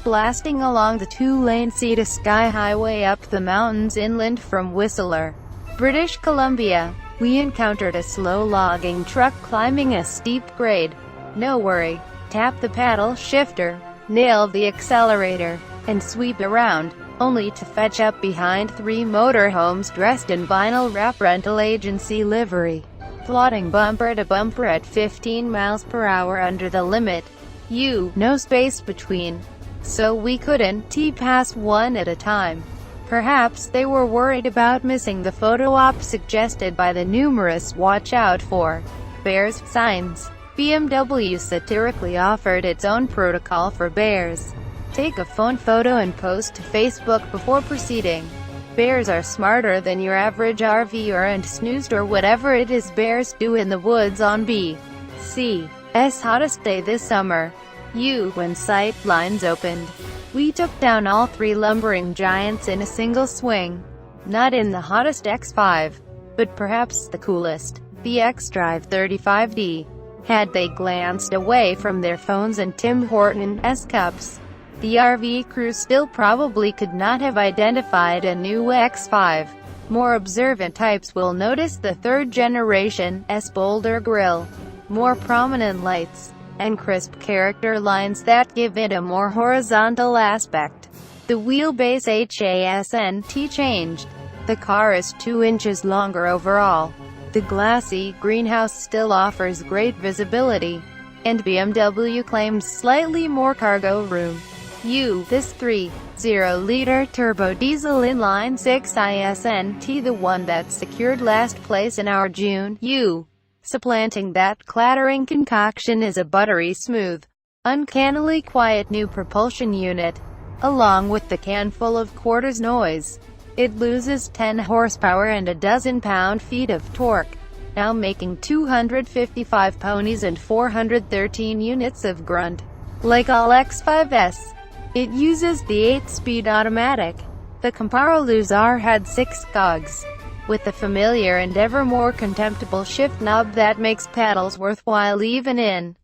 blasting along the two-lane sea-to-sky highway up the mountains inland from Whistler, British Columbia. We encountered a slow logging truck climbing a steep grade. No worry. Tap the paddle shifter, nail the accelerator, and sweep around, only to fetch up behind three motorhomes dressed in vinyl wrap rental agency livery, plodding bumper to bumper at 15 miles per hour under the limit. No space between, so we couldn't pass one at a time. Perhaps they were worried about missing the photo op suggested by the numerous "Watch out for bears" signs. BMW satirically offered its own protocol for bears. Take a phone photo and post to Facebook before proceeding. Bears are smarter than your average RVer and snoozed or whatever it is bears do in the woods on BC's hottest day this summer. When sight lines opened, we took down all three lumbering giants in a single swing. Not in the hottest X5, but perhaps the coolest, the X-Drive 35D. Had they glanced away from their phones and Tim Hortons cups, the RV crew still probably could not have identified a new X5. More observant types will notice the third-generation boulder grille, more prominent lights, and crisp character lines that give it a more horizontal aspect. The wheelbase hasn't changed. The car is 2 inches longer overall. The glassy greenhouse still offers great visibility, and BMW claims slightly more cargo room. This 3.0-liter turbo diesel inline-six isn't the one that secured last place in our June Supplanting that clattering concoction is a buttery-smooth, uncannily quiet new propulsion unit. Along with the can full of quarters noise, it loses 10 horsepower and a dozen pound-feet of torque, now making 255 ponies and 413 units of grunt. Like all X5s, it uses the 8-speed automatic. The Comparo R had 6 cogs, with the familiar and ever more contemptible shift knob that makes paddles worthwhile even in